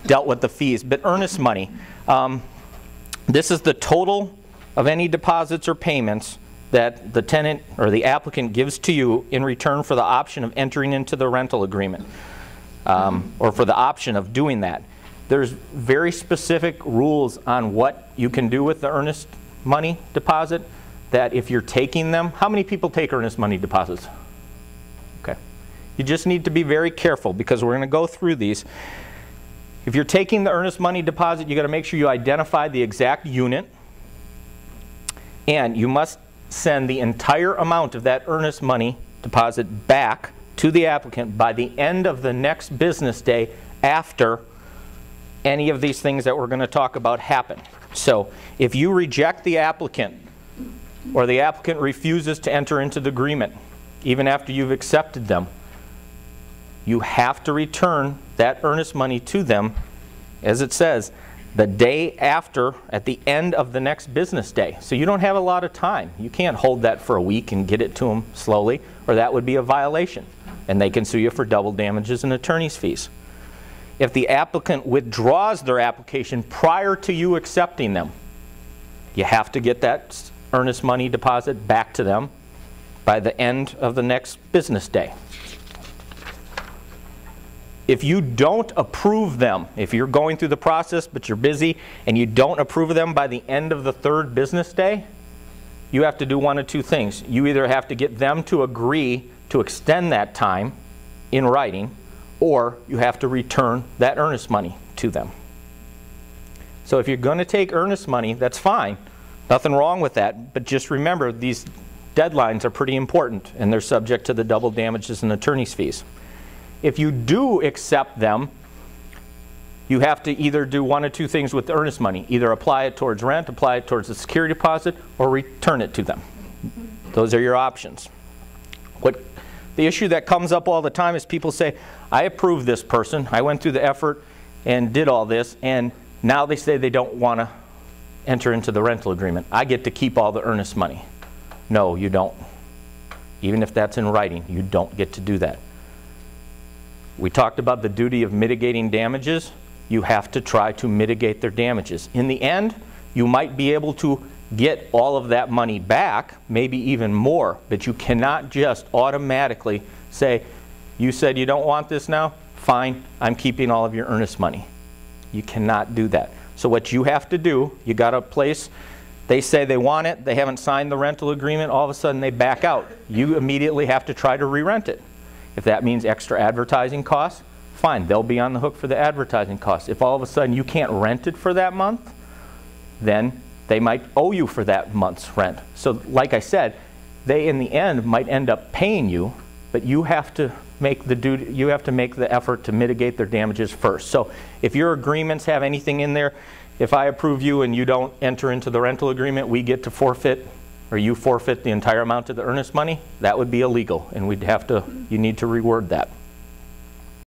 dealt with the fees. But earnest money, this is the total of any deposits or payments that the tenant or the applicant gives to you in return for the option of entering into the rental agreement, or for the option of doing that. There's very specific rules on what you can do with the earnest money deposit, that if you're taking them, how many people take earnest money deposits? Okay. You just need to be very careful, because we're going to go through these. If you're taking the earnest money deposit, you got to make sure you identify the exact unit, and you must send the entire amount of that earnest money deposit back to the applicant by the end of the next business day after any of these things that we're going to talk about happen. So if you reject the applicant, or the applicant refuses to enter into the agreement even after you've accepted them, you have to return that earnest money to them, as it says, the day after, at the end of the next business day. So you don't have a lot of time. You can't hold that for a week and get it to them slowly, or that would be a violation, and they can sue you for double damages and attorney's fees. If the applicant withdraws their application prior to you accepting them, you have to get that earnest money deposit back to them by the end of the next business day. If you don't approve them, if you're going through the process but you're busy and you don't approve of them by the end of the third business day, you have to do one of two things. You either have to get them to agree to extend that time in writing, or you have to return that earnest money to them. So if you're going to take earnest money, that's fine. Nothing wrong with that. But just remember, these deadlines are pretty important, and they're subject to the double damages and attorney's fees. If you do accept them, you have to either do one of two things with the earnest money. Either apply it towards rent, apply it towards the security deposit, or return it to them. Those are your options. The issue that comes up all the time is people say, I approved this person, I went through the effort and did all this, and now they say they don't want to enter into the rental agreement. I get to keep all the earnest money. No, you don't. Even if that's in writing, you don't get to do that. We talked about the duty of mitigating damages. You have to try to mitigate their damages. In the end, you might be able to get all of that money back, maybe even more, but you cannot just automatically say, you said you don't want this now? Fine, I'm keeping all of your earnest money. You cannot do that. So what you have to do, you got a place, they say they want it, they haven't signed the rental agreement, all of a sudden they back out. You immediately have to try to re-rent it. If that means extra advertising costs, fine, they'll be on the hook for the advertising costs. If all of a sudden you can't rent it for that month, then they might owe you for that month's rent. So like I said, they in the end might end up paying you, but you have to make the duty, you have to make the effort to mitigate their damages first. So if your agreements have anything in there, if I approve you and you don't enter into the rental agreement, we get to forfeit, or you forfeit the entire amount of the earnest money, that would be illegal, and we'd have to, you need to reword that.